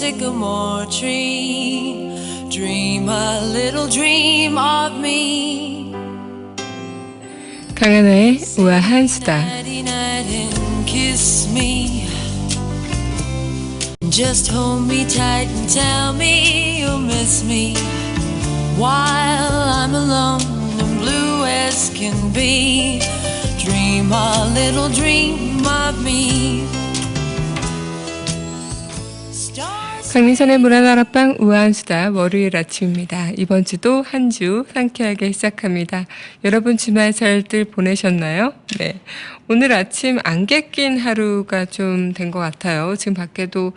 sycamore tree. Dream a little dream of me. 강하나의 우아한 수다. Nighty night and kiss me. Just hold me tight and tell me you'll miss me while I'm alone and blue as can be. Dream a little dream of me. 강민선의 문화다락방 우아한 수다 월요일 아침입니다. 이번 주도 한 주 상쾌하게 시작합니다. 여러분 주말 잘들 보내셨나요? 네, 오늘 아침 안개 낀 하루가 좀 된 것 같아요. 지금 밖에도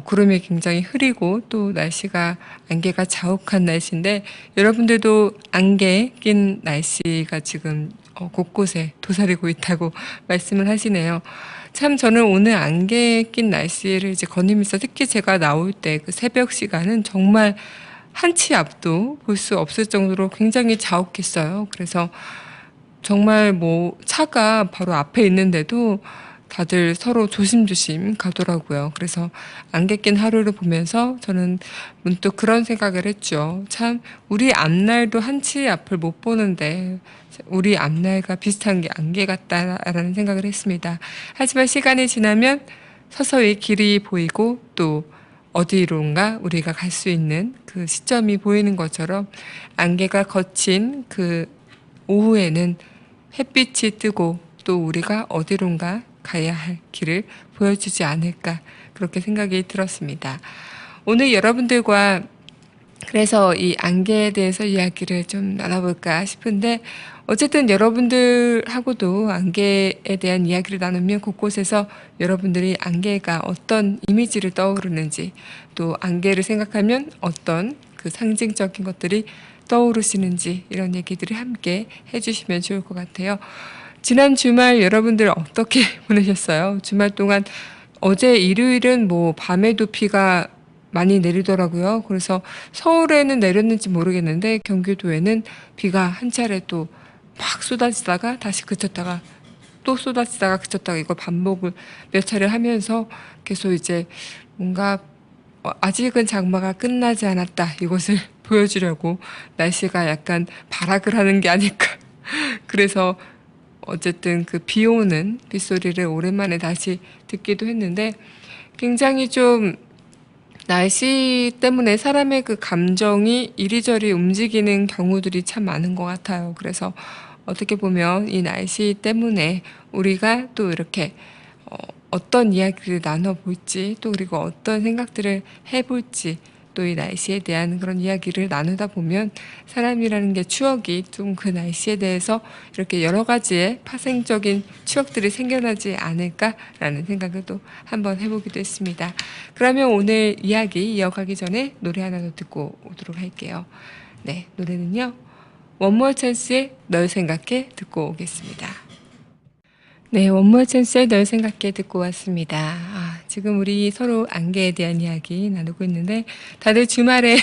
구름이 굉장히 흐리고 또 날씨가 안개가 자욱한 날씨인데 여러분들도 안개 낀 날씨가 지금 곳곳에 도사리고 있다고 말씀을 하시네요. 참 저는 오늘 안개 낀 날씨를 이제 거니면서 특히 제가 나올 때 그 새벽 시간은 정말 한 치 앞도 볼 수 없을 정도로 굉장히 자욱했어요. 그래서 정말 뭐 차가 바로 앞에 있는데도 다들 서로 조심조심 가더라고요. 그래서 안개 낀 하루를 보면서 저는 문득 그런 생각을 했죠. 참 우리 앞날도 한 치 앞을 못 보는데 우리 앞날과 비슷한 게 안개 같다라는 생각을 했습니다. 하지만 시간이 지나면 서서히 길이 보이고 또 어디론가 우리가 갈 수 있는 그 시점이 보이는 것처럼 안개가 거친 그 오후에는 햇빛이 뜨고 또 우리가 어디론가 가야 할 길을 보여주지 않을까 그렇게 생각이 들었습니다. 오늘 여러분들과 그래서 이 안개에 대해서 이야기를 좀 나눠볼까 싶은데 어쨌든 여러분들하고도 안개에 대한 이야기를 나누면 곳곳에서 여러분들이 안개가 어떤 이미지를 떠오르는지 또 안개를 생각하면 어떤 그 상징적인 것들이 떠오르시는지 이런 얘기들을 함께 해주시면 좋을 것 같아요. 지난 주말 여러분들 어떻게 보내셨어요? 주말 동안 어제 일요일은 뭐 밤에도 비가 많이 내리더라고요. 그래서 서울에는 내렸는지 모르겠는데 경기도에는 비가 한 차례 또 막 쏟아지다가 다시 그쳤다가 또 쏟아지다가 그쳤다가 이걸 반복을 몇 차례 하면서 계속 이제 뭔가 아직은 장마가 끝나지 않았다 이것을 보여주려고 날씨가 약간 발악을 하는 게 아닐까. 그래서 어쨌든 그 비 오는 빗소리를 오랜만에 다시 듣기도 했는데 굉장히 좀 날씨 때문에 사람의 그 감정이 이리저리 움직이는 경우들이 참 많은 것 같아요. 그래서 어떻게 보면 이 날씨 때문에 우리가 또 이렇게 어떤 이야기를 나눠볼지 또 그리고 어떤 생각들을 해볼지 또 이 날씨에 대한 그런 이야기를 나누다 보면 사람이라는 게 추억이 좀 그 날씨에 대해서 이렇게 여러 가지의 파생적인 추억들이 생겨나지 않을까라는 생각을 또 한번 해보기도 했습니다. 그러면 오늘 이야기 이어가기 전에 노래 하나 더 듣고 오도록 할게요. 네, 노래는요. 원모어 찬스의 널 생각해 듣고 오겠습니다. 네, 원모어 찬스의 널 생각해 듣고 왔습니다. 지금 우리 서로 안개에 대한 이야기 나누고 있는데 다들 주말에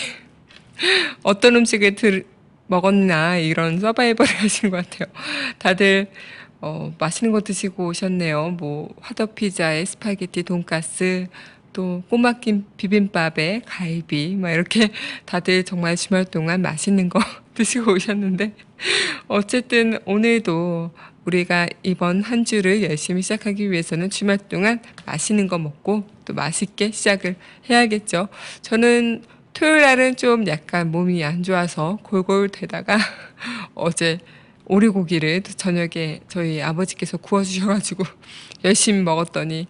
어떤 음식을 먹었나 이런 서바이벌을 하신 것 같아요. 다들 맛있는 거 드시고 오셨네요. 뭐 화덕피자에 스파게티 돈가스 또 꼬막김 비빔밥에 갈비 막 이렇게 다들 정말 주말 동안 맛있는 거 드시고 오셨는데 어쨌든 오늘도 우리가 이번 한 주를 열심히 시작하기 위해서는 주말 동안 맛있는 거 먹고 또 맛있게 시작을 해야겠죠. 저는 토요일 날은 좀 약간 몸이 안 좋아서 골골대다가 어제 오리고기를 저녁에 저희 아버지께서 구워주셔가지고 열심히 먹었더니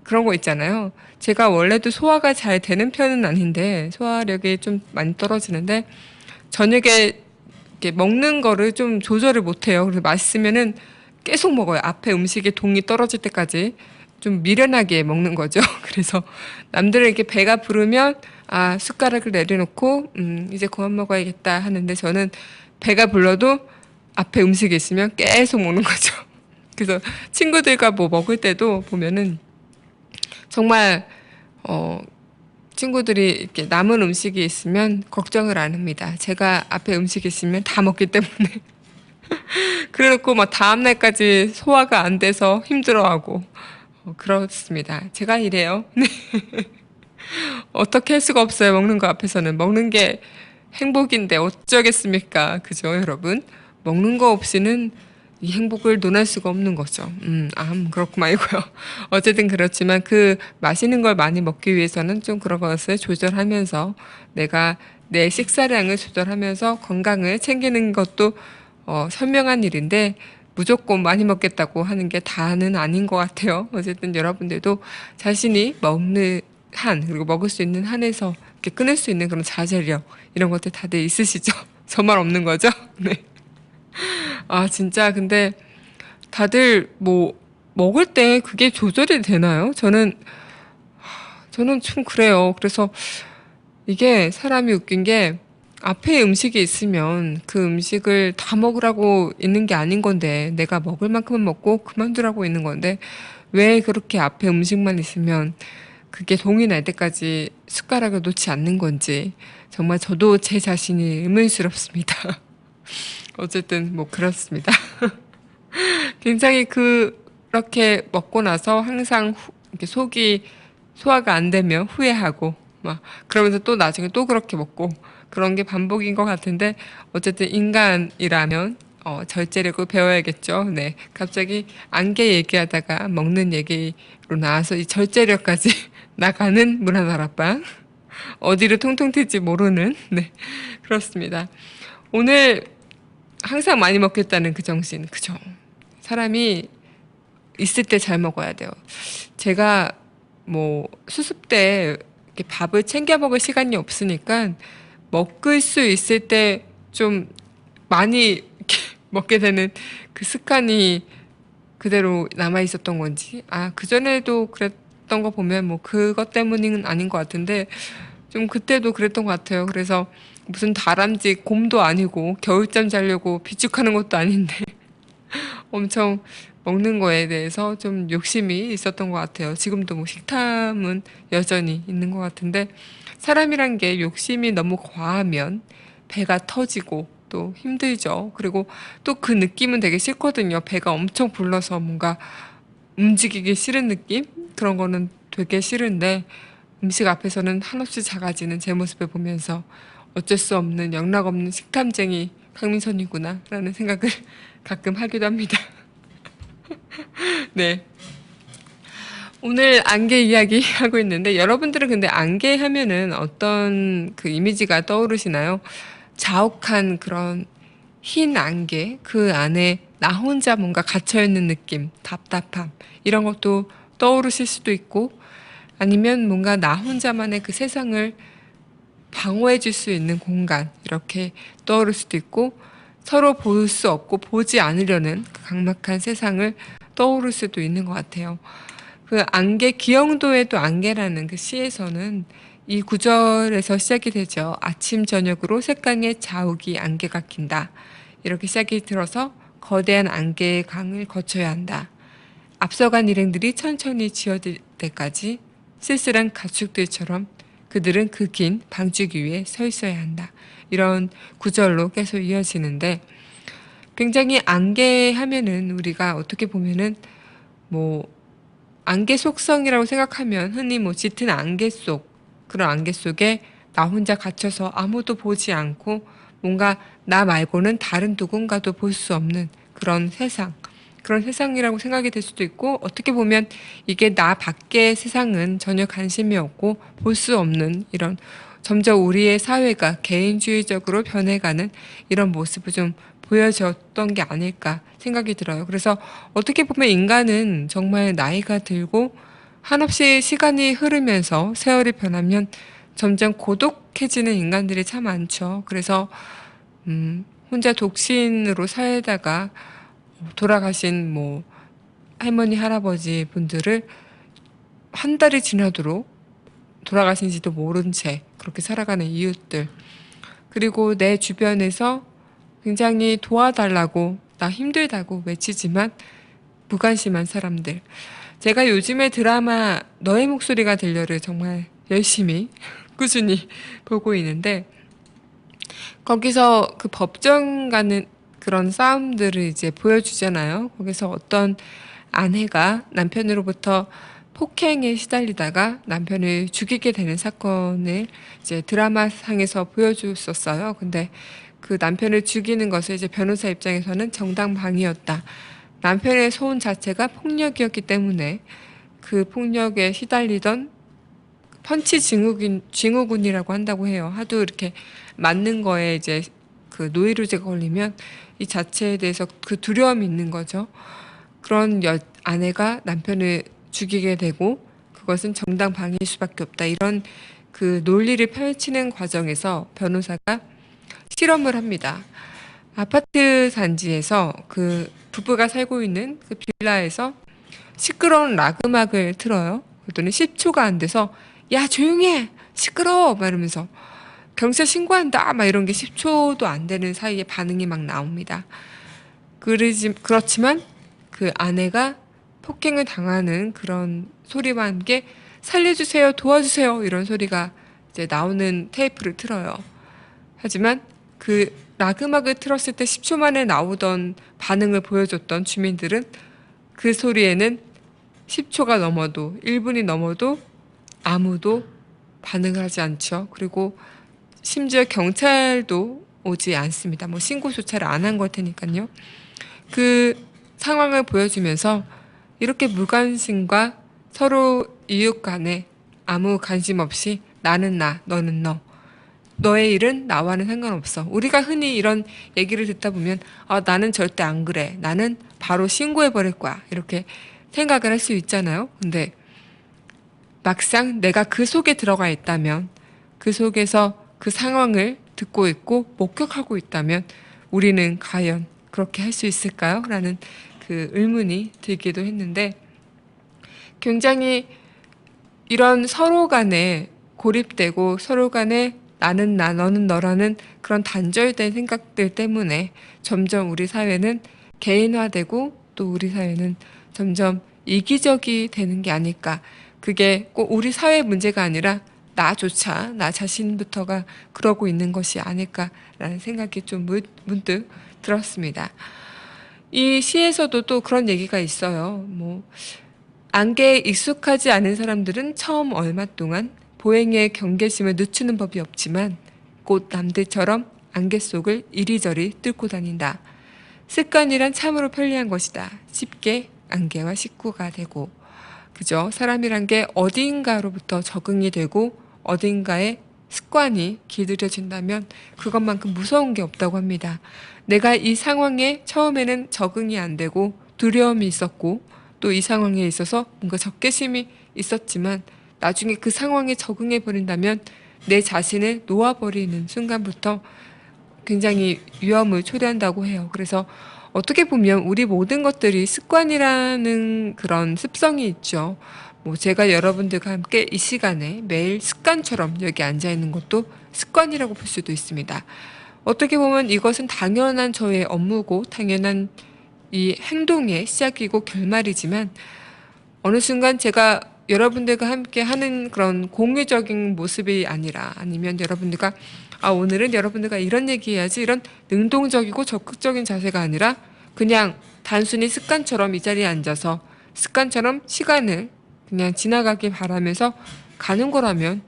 그런 거 있잖아요. 제가 원래도 소화가 잘 되는 편은 아닌데 소화력이 좀 많이 떨어지는데 저녁에 이렇게 먹는 거를 좀 조절을 못해요. 그래서 맛있으면은 계속 먹어요. 앞에 음식에 동이 떨어질 때까지 좀 미련하게 먹는 거죠. 그래서 남들에게 배가 부르면 숟가락을 내려놓고 이제 그만 먹어야겠다 하는데 저는 배가 불러도 앞에 음식이 있으면 계속 먹는 거죠. 그래서 친구들과 뭐 먹을 때도 보면은 정말 친구들이 이렇게 남은 음식이 있으면 걱정을 안 합니다. 제가 앞에 음식이 있으면 다 먹기 때문에. 그래놓고 막 다음날까지 소화가 안 돼서 힘들어하고 그렇습니다. 제가 이래요. 어떻게 할 수가 없어요. 먹는 거 앞에서는. 먹는 게 행복인데 어쩌겠습니까? 그죠, 여러분? 먹는 거 없이는 이 행복을 논할 수가 없는 거죠. 그렇고 말고요. 어쨌든 그렇지만 그 맛있는 걸 많이 먹기 위해서는 좀 그런 것을 조절하면서 내가 내 식사량을 조절하면서 건강을 챙기는 것도 현명한 일인데 무조건 많이 먹겠다고 하는 게 다는 아닌 것 같아요. 어쨌든 여러분들도 자신이 먹는 한, 그리고 먹을 수 있는 한에서 이렇게 끊을 수 있는 그런 자제력, 이런 것들 다들 있으시죠? 저만 없는 거죠? 네. 아, 진짜, 근데 다들 뭐, 먹을 때 그게 조절이 되나요? 저는 좀 그래요. 그래서 이게 사람이 웃긴 게 앞에 음식이 있으면 그 음식을 다 먹으라고 있는 게 아닌 건데 내가 먹을 만큼은 먹고 그만두라고 있는 건데 왜 그렇게 앞에 음식만 있으면 그게 동이 날 때까지 숟가락을 놓지 않는 건지 정말 저도 제 자신이 의문스럽습니다. 어쨌든 뭐 그렇습니다. 굉장히 그렇게 먹고 나서 항상 이렇게 속이 소화가 안 되면 후회하고 막 그러면서 또 나중에 또 그렇게 먹고 그런 게 반복인 것 같은데 어쨌든 인간이라면 절제력을 배워야겠죠. 네, 갑자기 안개 얘기하다가 먹는 얘기로 나와서 이 절제력까지 나가는 문화다락방 어디로 통통 튈지 모르는 네 그렇습니다. 오늘 항상 많이 먹겠다는 그 정신 그죠? 사람이 있을 때 잘 먹어야 돼요. 제가 뭐 수습 때 이렇게 밥을 챙겨 먹을 시간이 없으니까 먹을 수 있을 때 좀 많이 이렇게 먹게 되는 그 습관이 그대로 남아 있었던 건지 그전에도 그랬던 거 보면 뭐 그것 때문은 아닌 것 같은데 좀 그때도 그랬던 것 같아요. 그래서 무슨 다람쥐 곰도 아니고 겨울잠 자려고 비축하는 것도 아닌데 엄청 먹는 거에 대해서 좀 욕심이 있었던 것 같아요. 지금도 뭐 식탐은 여전히 있는 것 같은데 사람이란 게 욕심이 너무 과하면 배가 터지고 또 힘들죠. 그리고 또 그 느낌은 되게 싫거든요. 배가 엄청 불러서 뭔가 움직이기 싫은 느낌? 그런 거는 되게 싫은데 음식 앞에서는 한없이 작아지는 제 모습을 보면서 어쩔 수 없는 영락 없는 식탐쟁이 강민선이구나 라는 생각을 가끔 하기도 합니다. 네. 오늘 안개 이야기 하고 있는데 여러분들은 근데 안개 하면은 어떤 그 이미지가 떠오르시나요? 자욱한 그런 흰 안개, 그 안에 나 혼자 뭔가 갇혀있는 느낌, 답답함 이런 것도 떠오르실 수도 있고 아니면 뭔가 나 혼자만의 그 세상을 방어해 줄 수 있는 공간 이렇게 떠오를 수도 있고 서로 볼 수 없고 보지 않으려는 그 각막한 세상을 떠오를 수도 있는 것 같아요. 그 안개 기영도에도 안개라는 그 시에서는 이 구절에서 시작이 되죠. 아침 저녁으로 색강의 자욱이 안개가 낀다. 이렇게 시작이 들어서 거대한 안개의 강을 거쳐야 한다. 앞서간 일행들이 천천히 지어들 때까지 쓸쓸한 가축들처럼 그들은 그 긴 방주기 위에 서 있어야 한다. 이런 구절로 계속 이어지는데 굉장히 안개 하면은 우리가 어떻게 보면은 뭐 안개 속성이라고 생각하면 흔히 뭐 짙은 안개 속 그런 안개 속에 나 혼자 갇혀서 아무도 보지 않고 뭔가 나 말고는 다른 누군가도 볼 수 없는 그런 세상 그런 세상이라고 생각이 될 수도 있고 어떻게 보면 이게 나 밖의 세상은 전혀 관심이 없고 볼 수 없는 이런 점점 우리의 사회가 개인주의적으로 변해가는 이런 모습을 좀 보여줬던 게 아닐까 생각이 들어요. 그래서 어떻게 보면 인간은 정말 나이가 들고 한없이 시간이 흐르면서 세월이 변하면 점점 고독해지는 인간들이 참 많죠. 그래서 혼자 독신으로 살다가 돌아가신 뭐 할머니 할아버지 분들을 한 달이 지나도록 돌아가신지도 모른 채 그렇게 살아가는 이웃들 그리고 내 주변에서 굉장히 도와달라고 나 힘들다고 외치지만 무관심한 사람들 제가 요즘에 드라마 너의 목소리가 들려를 정말 열심히 꾸준히 보고 있는데 거기서 그 법정 가는 그런 싸움들을 이제 보여주잖아요. 거기서 어떤 아내가 남편으로부터 폭행에 시달리다가 남편을 죽이게 되는 사건을 이제 드라마상에서 보여줬었어요. 근데 그 남편을 죽이는 것을 이제 변호사 입장에서는 정당방위였다. 남편의 소원 자체가 폭력이었기 때문에 그 폭력에 시달리던 펀치 증후군이라고 한다고 해요. 하도 이렇게 맞는 거에 이제 그 노이로제가 걸리면 이 자체에 대해서 그 두려움이 있는 거죠. 그런 아내가 남편을 죽이게 되고 그것은 정당 방위일 수밖에 없다. 이런 그 논리를 펼치는 과정에서 변호사가 실험을 합니다. 아파트 단지에서 그 부부가 살고 있는 그 빌라에서 시끄러운 락 음악을 틀어요. 그랬더니 10초가 안 돼서 야 조용해 시끄러워 막 이러면서 경찰 신고한다 막 이런 게 10초도 안 되는 사이에 반응이 막 나옵니다. 그렇지만 그 아내가 폭행을 당하는 그런 소리와 함께 살려주세요 도와주세요 이런 소리가 이제 나오는 테이프를 틀어요. 하지만 그 락음악을 틀었을 때 10초 만에 나오던 반응을 보여줬던 주민들은 그 소리에는 10초가 넘어도 1분이 넘어도 아무도 반응을 하지 않죠. 그리고 심지어 경찰도 오지 않습니다. 뭐 신고조차를 안 한 걸 테니까요. 그 상황을 보여주면서 이렇게 무관심과 서로 이웃 간에 아무 관심 없이 나는 나, 너는 너. 너의 일은 나와는 상관없어. 우리가 흔히 이런 얘기를 듣다 보면 나는 절대 안 그래. 나는 바로 신고해버릴 거야. 이렇게 생각을 할 수 있잖아요. 근데 막상 내가 그 속에 들어가 있다면 그 속에서 그 상황을 듣고 있고 목격하고 있다면 우리는 과연 그렇게 할 수 있을까요? 라는 그 의문이 들기도 했는데 굉장히 이런 서로 간에 고립되고 서로 간에 나는 나, 너는 너라는 그런 단절된 생각들 때문에 점점 우리 사회는 개인화되고 또 우리 사회는 점점 이기적이 되는 게 아닐까. 그게 꼭 우리 사회 문제가 아니라 나조차, 나 자신부터가 그러고 있는 것이 아닐까라는 생각이 좀 문득 들었습니다. 이 시에서도 또 그런 얘기가 있어요. 뭐 안개에 익숙하지 않은 사람들은 처음 얼마 동안 보행의 경계심을 늦추는 법이 없지만 곧 남들처럼 안개 속을 이리저리 뚫고 다닌다. 습관이란 참으로 편리한 것이다. 쉽게 안개와 식구가 되고 그죠? 사람이란 게 어딘가로부터 적응이 되고 어딘가에 습관이 길들여진다면 그것만큼 무서운 게 없다고 합니다. 내가 이 상황에 처음에는 적응이 안 되고 두려움이 있었고 또 이 상황에 있어서 뭔가 적개심이 있었지만 나중에 그 상황에 적응해 버린다면 내 자신을 놓아버리는 순간부터 굉장히 위험을 초래한다고 해요. 그래서 어떻게 보면 우리 모든 것들이 습관이라는 그런 습성이 있죠. 뭐 제가 여러분들과 함께 이 시간에 매일 습관처럼 여기 앉아 있는 것도 습관이라고 볼 수도 있습니다. 어떻게 보면 이것은 당연한 저의 업무고 당연한 이 행동의 시작이고 결말이지만 어느 순간 제가 여러분들과 함께 하는 그런 공유적인 모습이 아니라 아니면 여러분들과 오늘은 여러분들과 이런 얘기해야지 이런 능동적이고 적극적인 자세가 아니라 그냥 단순히 습관처럼 이 자리에 앉아서 습관처럼 시간을 그냥 지나가길 바라면서 가는 거라면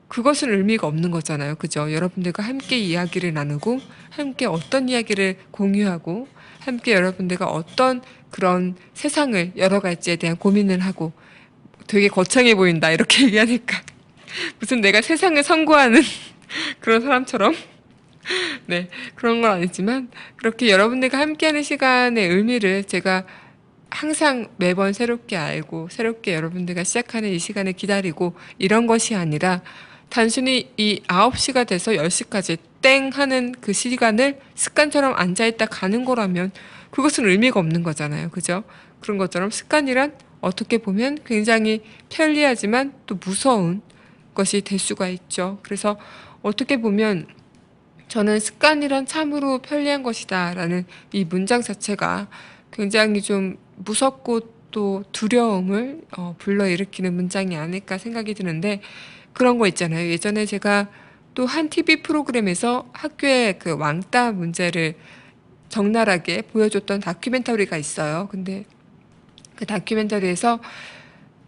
그것은 의미가 없는 거잖아요. 그죠? 여러분들과 함께 이야기를 나누고 함께 어떤 이야기를 공유하고 함께 여러분들과 어떤 그런 세상을 열어갈지에 대한 고민을 하고 되게 거창해 보인다 이렇게 얘기하니까 무슨 내가 세상을 선구하는 그런 사람처럼 네 그런 건 아니지만 그렇게 여러분들과 함께하는 시간의 의미를 제가 항상 매번 새롭게 알고 새롭게 여러분들과 시작하는 이 시간을 기다리고 이런 것이 아니라 단순히 이 9시가 돼서 10시까지 땡 하는 그 시간을 습관처럼 앉아있다 가는 거라면 그것은 의미가 없는 거잖아요. 그죠? 그런 것처럼 습관이란 어떻게 보면 굉장히 편리하지만 또 무서운 것이 될 수가 있죠. 그래서 어떻게 보면 저는 습관이란 참으로 편리한 것이다 라는 이 문장 자체가 굉장히 좀 무섭고 또 두려움을 불러일으키는 문장이 아닐까 생각이 드는데 그런 거 있잖아요. 예전에 제가 또 한 TV 프로그램에서 학교의 그 왕따 문제를 적나라하게 보여줬던 다큐멘터리가 있어요. 근데 그 다큐멘터리에서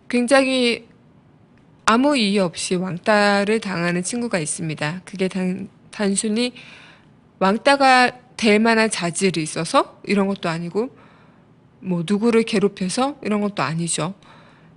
굉장히 아무 이유 없이 왕따를 당하는 친구가 있습니다. 그게 단순히 왕따가 될 만한 자질이 있어서 이런 것도 아니고 뭐 누구를 괴롭혀서 이런 것도 아니죠.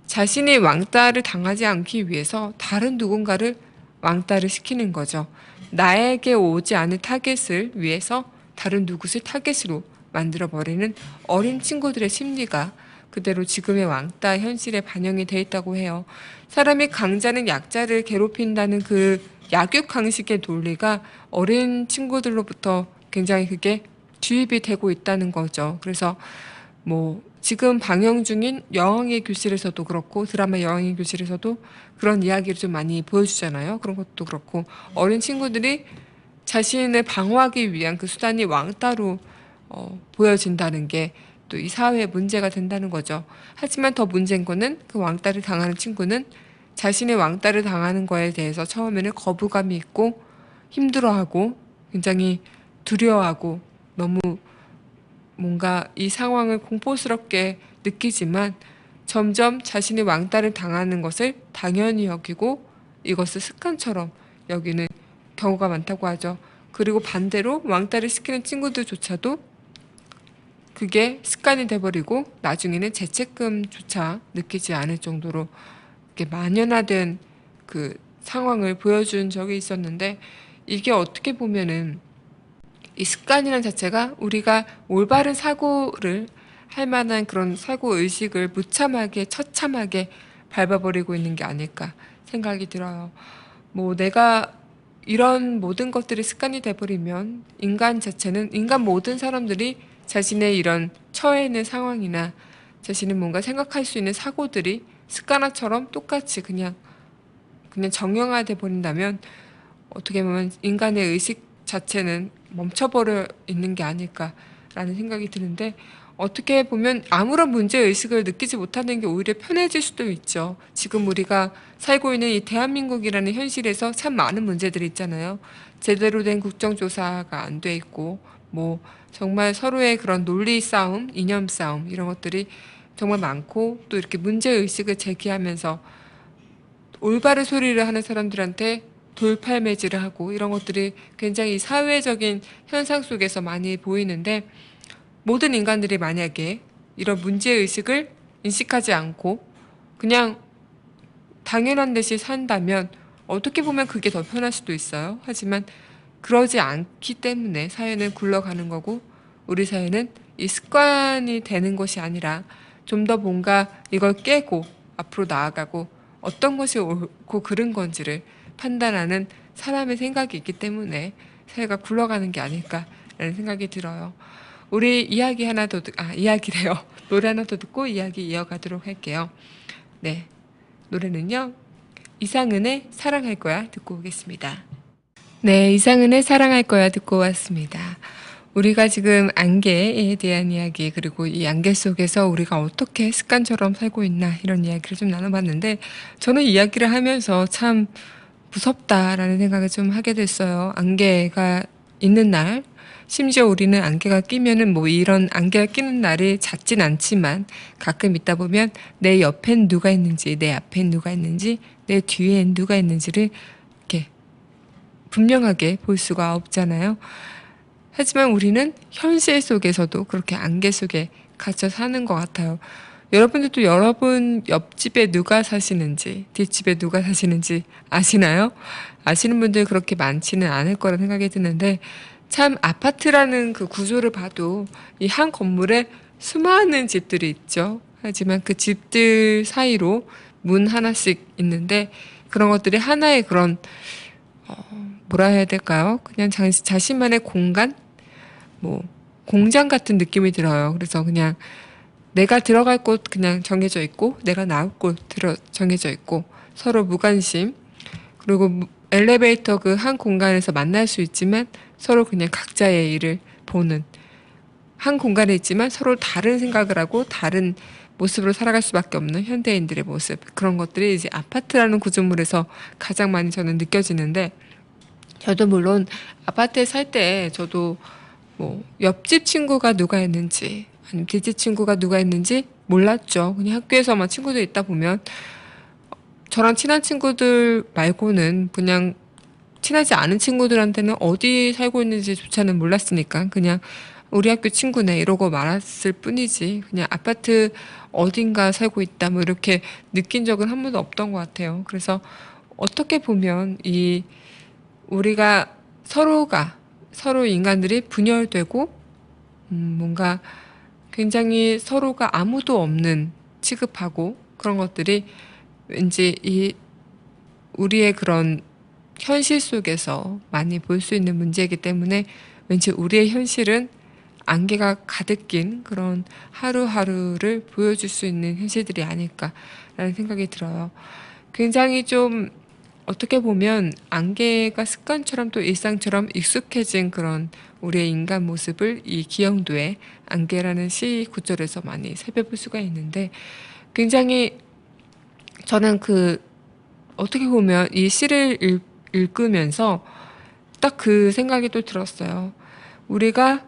자신이 왕따를 당하지 않기 위해서 다른 누군가를 왕따를 시키는 거죠. 나에게 오지 않을 타겟을 위해서 다른 누구를 타겟으로 만들어버리는 어린 친구들의 심리가 그대로 지금의 왕따 현실에 반영이 돼 있다고 해요. 사람이 강자는 약자를 괴롭힌다는 그 약육강식의 논리가 어린 친구들로부터 굉장히 그게 주입이 되고 있다는 거죠. 그래서 뭐 지금 방영 중인 여왕의 교실에서도 그렇고 드라마 여왕의 교실에서도 그런 이야기를 좀 많이 보여주잖아요. 그런 것도 그렇고 어린 친구들이 자신을 방어하기 위한 그 수단이 왕따로 보여진다는 게 또 이 사회의 문제가 된다는 거죠. 하지만 더 문제인 거는 그 왕따를 당하는 친구는 자신의 왕따를 당하는 거에 대해서 처음에는 거부감이 있고 힘들어하고 굉장히 두려워하고 너무 뭔가 이 상황을 공포스럽게 느끼지만 점점 자신이 왕따를 당하는 것을 당연히 여기고 이것을 습관처럼 여기는 경우가 많다고 하죠. 그리고 반대로 왕따를 시키는 친구들조차도 그게 습관이 돼버리고 나중에는 죄책감조차 느끼지 않을 정도로 이렇게 만연화된 그 상황을 보여준 적이 있었는데 이게 어떻게 보면은 이 습관이라는 자체가 우리가 올바른 사고를 할 만한 그런 사고 의식을 무참하게 처참하게 밟아버리고 있는 게 아닐까 생각이 들어요. 뭐 내가 이런 모든 것들이 습관이 돼버리면 인간 모든 사람들이 자신의 이런 처해 있는 상황이나 자신이 뭔가 생각할 수 있는 사고들이 습관화처럼 똑같이 그냥 정형화돼 버린다면 어떻게 보면 인간의 의식 자체는 멈춰버려 있는 게 아닐까라는 생각이 드는데 어떻게 보면 아무런 문제의식을 느끼지 못하는 게 오히려 편해질 수도 있죠. 지금 우리가 살고 있는 이 대한민국이라는 현실에서 참 많은 문제들이 있잖아요. 제대로 된 국정조사가 안 돼 있고 뭐 정말 서로의 그런 논리 싸움, 이념 싸움 이런 것들이 정말 많고 또 이렇게 문제의식을 제기하면서 올바른 소리를 하는 사람들한테 돌팔매질을 하고 이런 것들이 굉장히 사회적인 현상 속에서 많이 보이는데 모든 인간들이 만약에 이런 문제의식을 인식하지 않고 그냥 당연한 듯이 산다면 어떻게 보면 그게 더 편할 수도 있어요. 하지만 그러지 않기 때문에 사회는 굴러가는 거고 우리 사회는 이 습관이 되는 것이 아니라 좀 더 뭔가 이걸 깨고 앞으로 나아가고 어떤 것이 옳고 그른 건지를 판단하는 사람의 생각이 있기 때문에 사회가 굴러가는 게 아닐까라는 생각이 들어요. 우리 이야기 하나 더 이야기래요. 노래 하나 더 듣고 이야기 이어가도록 할게요. 네, 노래는요. 이상은의 사랑할 거야 듣고 오겠습니다. 네, 이상은의 사랑할 거야 듣고 왔습니다. 우리가 지금 안개에 대한 이야기 그리고 이 안개 속에서 우리가 어떻게 습관처럼 살고 있나 이런 이야기를 좀 나눠봤는데 저는 이야기를 하면서 참 무섭다라는 생각을 좀 하게 됐어요. 안개가 있는 날 심지어 우리는 안개가 끼면은 뭐 이런 안개가 끼는 날이 잦진 않지만 가끔 있다 보면 내 옆엔 누가 있는지 내 앞엔 누가 있는지 내 뒤엔 누가 있는지를 이렇게 분명하게 볼 수가 없잖아요. 하지만 우리는 현실 속에서도 그렇게 안개 속에 갇혀 사는 것 같아요. 여러분들도 여러분 옆집에 누가 사시는지 뒷집에 누가 사시는지 아시나요? 아시는 분들 그렇게 많지는 않을 거라 생각이 드는데 참 아파트라는 그 구조를 봐도 이 한 건물에 수많은 집들이 있죠. 하지만 그 집들 사이로 문 하나씩 있는데 그런 것들이 하나의 그런 뭐라 해야 될까요? 그냥 자신만의 공간? 뭐 공장 같은 느낌이 들어요. 그래서 그냥 내가 들어갈 곳 그냥 정해져 있고 내가 나올 곳 정해져 있고 서로 무관심 그리고 엘리베이터 그 한 공간에서 만날 수 있지만 서로 그냥 각자의 일을 보는 한 공간에 있지만 서로 다른 생각을 하고 다른 모습으로 살아갈 수밖에 없는 현대인들의 모습 그런 것들이 이제 아파트라는 구조물에서 가장 많이 저는 느껴지는데 저도 물론 아파트에 살 때 저도 뭐 옆집 친구가 누가 있는지 아니면 뒷집 친구가 누가 있는지 몰랐죠. 그냥 학교에서만 친구들 있다 보면 저랑 친한 친구들 말고는 그냥 친하지 않은 친구들한테는 어디 살고 있는지조차는 몰랐으니까 그냥 우리 학교 친구네 이러고 말았을 뿐이지 그냥 아파트 어딘가 살고 있다 뭐 이렇게 느낀 적은 한 번도 없던 것 같아요. 그래서 어떻게 보면 이 우리가 서로 인간들이 분열되고 뭔가 굉장히 서로가 아무도 없는 취급하고 그런 것들이 왠지 이 우리의 그런 현실 속에서 많이 볼 수 있는 문제이기 때문에 왠지 우리의 현실은 안개가 가득 낀 그런 하루하루를 보여줄 수 있는 현실들이 아닐까라는 생각이 들어요. 굉장히 좀 어떻게 보면 안개가 습관처럼 또 일상처럼 익숙해진 그런 우리의 인간 모습을 이 기영도의 안개라는 시 구절에서 많이 살펴볼 수가 있는데 굉장히 저는 어떻게 보면 이 시를 읽으면서 딱 그 생각이 또 들었어요. 우리가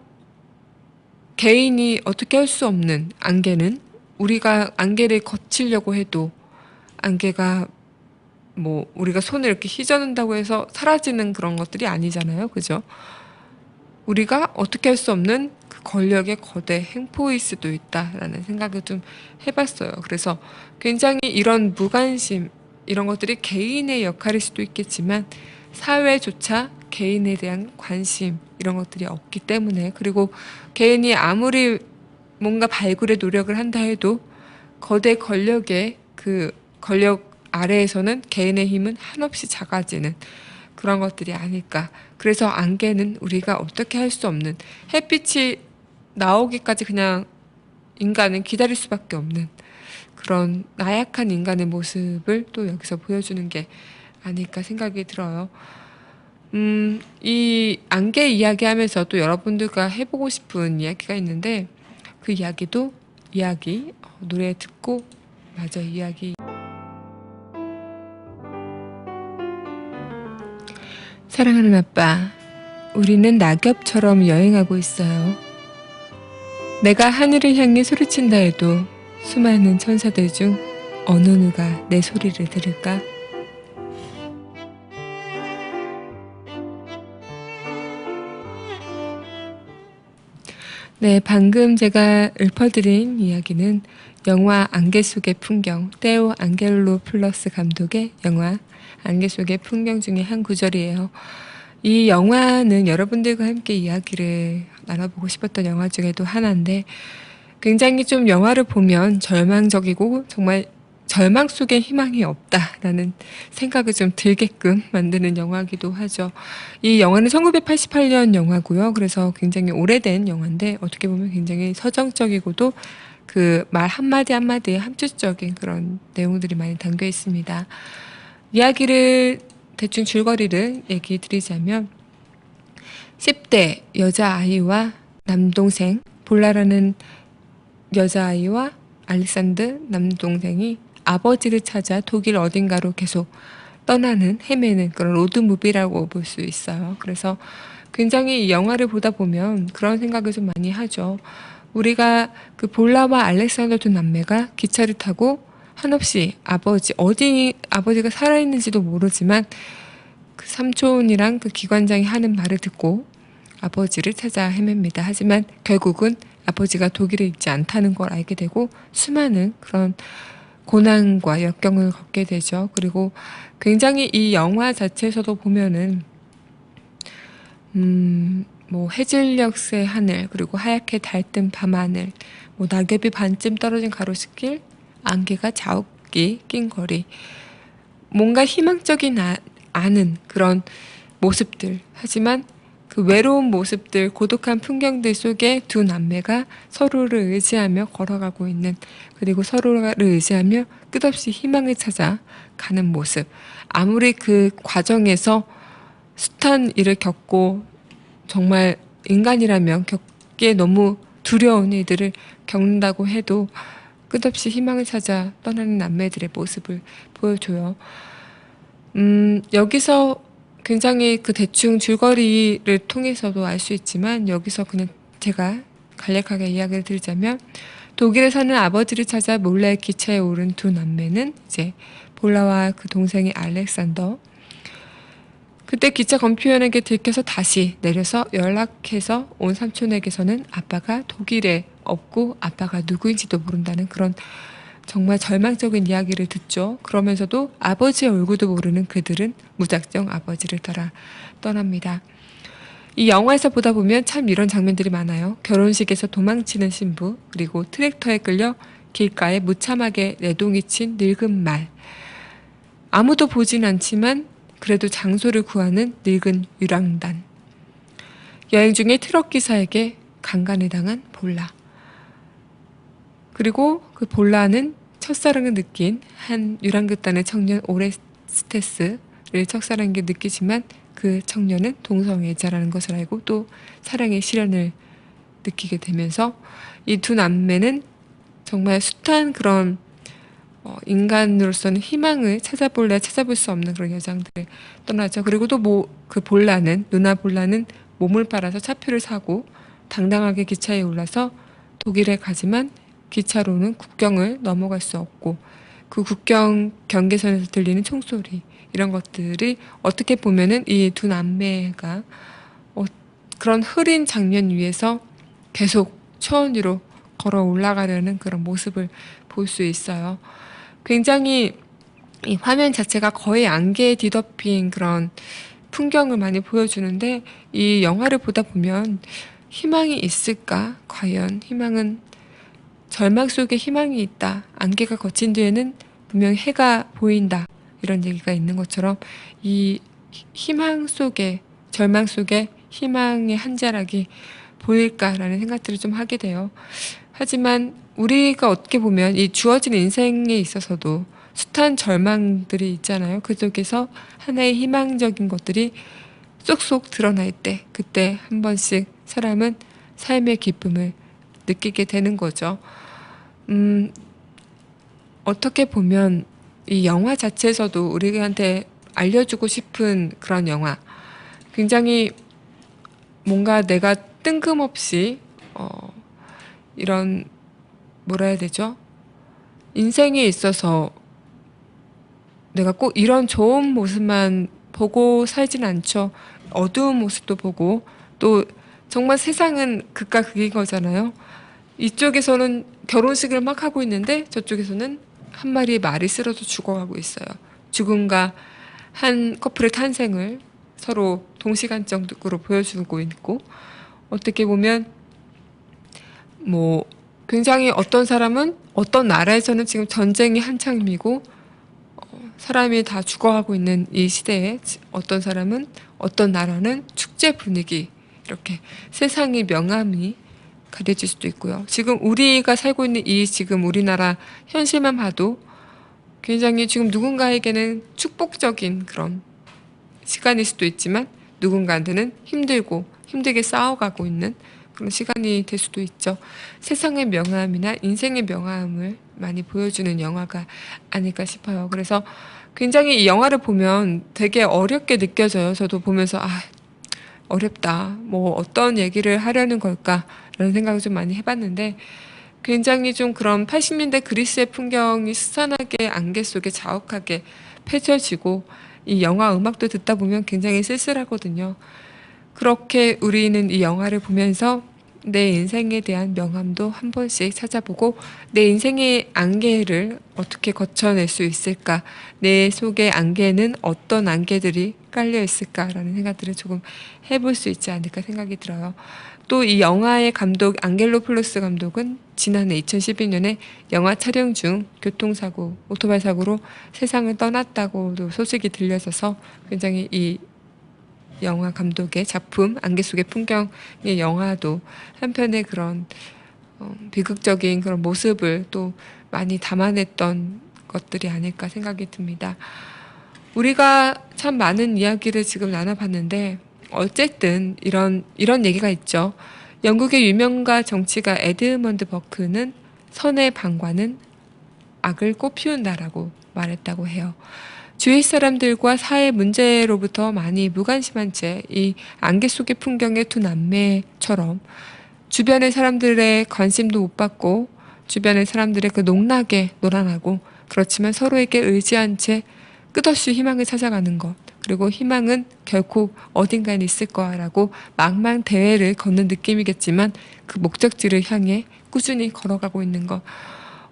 개인이 어떻게 할 수 없는 안개는 우리가 안개를 거치려고 해도 안개가 뭐 우리가 손을 이렇게 휘저는다고 해서 사라지는 그런 것들이 아니잖아요. 그죠? 우리가 어떻게 할 수 없는 그 권력의 거대 횡포일 수도 있다라는 생각을 좀 해봤어요. 그래서 굉장히 이런 무관심, 이런 것들이 개인의 역할일 수도 있겠지만 사회조차 개인에 대한 관심 이런 것들이 없기 때문에 그리고 개인이 아무리 뭔가 발굴의 노력을 한다 해도 거대 권력의 그 권력 아래에서는 개인의 힘은 한없이 작아지는 그런 것들이 아닐까. 그래서 안개는 우리가 어떻게 할 수 없는 햇빛이 나오기까지 그냥 인간은 기다릴 수밖에 없는 그런 나약한 인간의 모습을 또 여기서 보여주는 게 아닐까 생각이 들어요. 이 안개 이야기 하면서 또 여러분들과 해보고 싶은 이야기가 있는데 그 노래 듣고 마저 이야기. 사랑하는 아빠, 우리는 낙엽처럼 여행하고 있어요. 내가 하늘을 향해 소리친다 해도 수많은 천사들 중 어느 누가 내 소리를 들을까? 네, 방금 제가 읊어드린 이야기는 영화 안개 속의 풍경, 테오 안겔로풀러스 감독의 영화 안개 속의 풍경 중에 한 구절이에요. 이 영화는 여러분들과 함께 이야기를 나눠보고 싶었던 영화 중에도 하나인데 굉장히 좀 영화를 보면 절망적이고 정말 절망 속에 희망이 없다라는 생각을 좀 들게끔 만드는 영화이기도 하죠. 이 영화는 1988년 영화고요. 그래서 굉장히 오래된 영화인데 어떻게 보면 굉장히 서정적이고도 그 말 한마디 한마디에 함축적인 그런 내용들이 많이 담겨 있습니다. 이야기를 대충 줄거리를 얘기 드리자면 10대 여자아이와 남동생 볼라라는 여자아이와 알렉산드 남동생이 아버지를 찾아 독일 어딘가로 계속 헤매는 그런 로드무비라고 볼 수 있어요. 그래서 굉장히 이 영화를 보다 보면 그런 생각을 좀 많이 하죠. 우리가 그 볼라와 알렉산더 두 남매가 기차를 타고 한없이 아버지가 살아있는지도 모르지만 그 삼촌이랑 그 기관장이 하는 말을 듣고 아버지를 찾아 헤맵니다. 하지만 결국은 아버지가 독일에 있지 않다는 걸 알게 되고 수많은 그런 고난과 역경을 겪게 되죠. 그리고 굉장히 이 영화 자체에서도 보면은 뭐 해질녘의 하늘 그리고 하얗게 달뜬 밤하늘 뭐 낙엽이 반쯤 떨어진 가로수길 안개가 자욱이 낀 거리 뭔가 희망적인 않은 그런 모습들 하지만 그 외로운 모습들 고독한 풍경들 속에 두 남매가 서로를 의지하며 걸어가고 있는 그리고 서로를 의지하며 끝없이 희망을 찾아 가는 모습 아무리 그 과정에서 숱한 일을 겪고 정말 인간이라면 겪기에 너무 두려운 일들을 겪는다고 해도 끝없이 희망을 찾아 떠나는 남매들의 모습을 보여줘요. 여기서 굉장히 그 대충 줄거리를 통해서도 알 수 있지만 여기서 그냥 제가 간략하게 이야기를 드리자면 독일에 사는 아버지를 찾아 몰래 기차에 오른 두 남매는 이제 볼라와 그 동생이 알렉산더. 그때 기차 검표원에게 들켜서 다시 내려서 연락해서 온 삼촌에게서는 아빠가 독일에 없고 아빠가 누구인지도 모른다는 그런 정말 절망적인 이야기를 듣죠. 그러면서도 아버지의 얼굴도 모르는 그들은 무작정 아버지를 따라 떠납니다. 이 영화에서 보다 보면 참 이런 장면들이 많아요. 결혼식에서 도망치는 신부, 그리고 트랙터에 끌려 길가에 무참하게 내동이 친 늙은 말. 아무도 보진 않지만 그래도 장소를 구하는 늙은 유랑단. 여행 중에 트럭 기사에게 강간을 당한 볼라. 그리고 그 볼라는 첫사랑을 느낀 한 유랑극단의 청년 오레스테스를 첫사랑인 게 느끼지만 그 청년은 동성애자라는 것을 알고 또 사랑의 시련을 느끼게 되면서 이 두 남매는 정말 숱한 그런 인간으로서는 희망을 찾아볼 수 없는 그런 여정들을 떠나죠. 그리고 또 그 볼라는, 누나 볼라는 몸을 팔아서 차표를 사고 당당하게 기차에 올라서 독일에 가지만 기차로는 국경을 넘어갈 수 없고 그 국경 경계선에서 들리는 총소리, 이런 것들이 어떻게 보면은 이 두 남매가 그런 흐린 장면 위에서 계속 초원 위로 걸어 올라가려는 그런 모습을 볼 수 있어요. 굉장히 이 화면 자체가 거의 안개에 뒤덮인 그런 풍경을 많이 보여주는데 이 영화를 보다 보면 희망이 있을까? 과연 희망은 절망 속에 희망이 있다. 안개가 걷힌 뒤에는 분명 해가 보인다. 이런 얘기가 있는 것처럼 이 희망 속에, 절망 속에 희망의 한 자락이 보일까라는 생각들을 좀 하게 돼요. 하지만 우리가 어떻게 보면 이 주어진 인생에 있어서도 숱한 절망들이 있잖아요. 그 속에서 하나의 희망적인 것들이 쏙쏙 드러날 때, 그때 한 번씩 사람은 삶의 기쁨을 느끼게 되는 거죠. 어떻게 보면 이 영화 자체에서도 우리한테 알려주고 싶은 그런 영화. 굉장히 뭔가 내가 뜬금없이 이런 뭐라 해야 되죠? 인생에 있어서 내가 꼭 이런 좋은 모습만 보고 살진 않죠. 어두운 모습도 보고 또 정말 세상은 극과 극인 거잖아요. 이쪽에서는 결혼식을 막 하고 있는데 저쪽에서는 한 마리의 말이 쓰러져 죽어가고 있어요. 죽음과 한 커플의 탄생을 서로 동시간적으로 보여주고 있고 어떻게 보면 굉장히 어떤 사람은 어떤 나라에서는 지금 전쟁이 한창이고 사람이 다 죽어가고 있는 이 시대에 어떤 사람은 어떤 나라는 축제 분위기 이렇게 세상의 명암이 가려질 수도 있고요. 지금 우리가 살고 있는 이 지금 우리나라 현실만 봐도 굉장히 지금 누군가에게는 축복적인 그런 시간일 수도 있지만 누군가한테는 힘들게 싸워가고 있는 그런 시간이 될 수도 있죠. 세상의 명암이나 인생의 명암을 많이 보여주는 영화가 아닐까 싶어요. 그래서 굉장히 이 영화를 보면 되게 어렵게 느껴져요. 저도 보면서 어렵다. 어떤 얘기를 하려는 걸까라는 생각을 좀 많이 해봤는데 굉장히 좀 그런 80년대 그리스의 풍경이 스산하게 안개 속에 자욱하게 펼쳐지고 이 영화 음악도 듣다 보면 굉장히 쓸쓸하거든요. 그렇게 우리는 이 영화를 보면서 내 인생에 대한 명암도 한 번씩 찾아보고 내 인생의 안개를 어떻게 거쳐낼 수 있을까? 내 속의 안개는 어떤 안개들이 깔려 있을까라는 생각들을 조금 해볼 수 있지 않을까 생각이 들어요. 또 이 영화의 감독 앙겔로폴로스 감독은 지난해 2012년에 영화 촬영 중 교통사고, 오토바이 사고로 세상을 떠났다고도 소식이 들려져서 굉장히 이 영화 감독의 작품 안개 속의 풍경의 영화도 한편의 그런 비극적인 그런 모습을 또 많이 담아냈던 것들이 아닐까 생각이 듭니다. 우리가 참 많은 이야기를 지금 나눠봤는데 어쨌든 이런 얘기가 있죠. 영국의 유명가 정치가 에드먼드 버크는 선의 방관은 악을 꽃피운다라고 말했다고 해요. 주위 사람들과 사회 문제로부터 많이 무관심한 채 이 안개 속의 풍경의 두 남매처럼 주변의 사람들의 관심도 못 받고 주변의 사람들의 그 농락에 놀아나고 그렇지만 서로에게 의지한 채 끝없이 희망을 찾아가는 것. 그리고 희망은 결코 어딘가에 있을 거라고 망망대해를 걷는 느낌이겠지만 그 목적지를 향해 꾸준히 걸어가고 있는 것.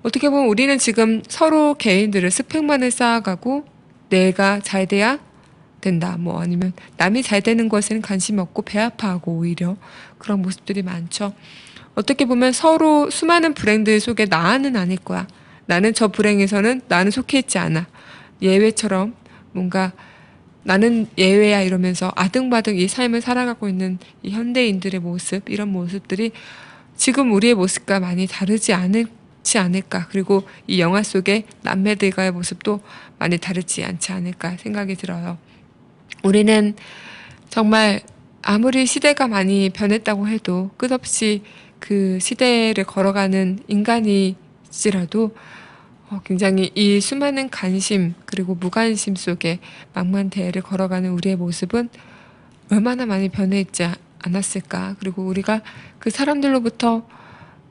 어떻게 보면 우리는 지금 서로 개인들을 스펙만을 쌓아가고 내가 잘 돼야 된다. 뭐 아니면 남이 잘 되는 것에는 관심이 없고 배 아파하고 오히려 그런 모습들이 많죠. 어떻게 보면 서로 수많은 불행들 속에 나는 아닐 거야. 나는 저 불행에서는 나는 속해 있지 않아. 예외처럼 뭔가 나는 예외야 이러면서 아등바등 이 삶을 살아가고 있는 이 현대인들의 모습, 이런 모습들이 지금 우리의 모습과 많이 다르지 않을까. 그리고 이 영화 속의 남매들과의 모습도 많이 다르지 않지 않을까 생각이 들어요. 우리는 정말 아무리 시대가 많이 변했다고 해도 끝없이 그 시대를 걸어가는 인간이지라도 굉장히 이 수많은 관심 그리고 무관심 속에 망만대해를 걸어가는 우리의 모습은 얼마나 많이 변해 있지 않았을까. 그리고 우리가 그 사람들로부터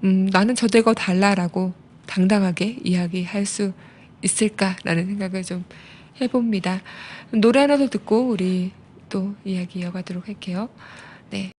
나는 저들과 달라라고 당당하게 이야기할 수 있을까라는 생각을 좀 해봅니다. 노래 하나 더 듣고 우리 또 이야기 이어가도록 할게요. 네.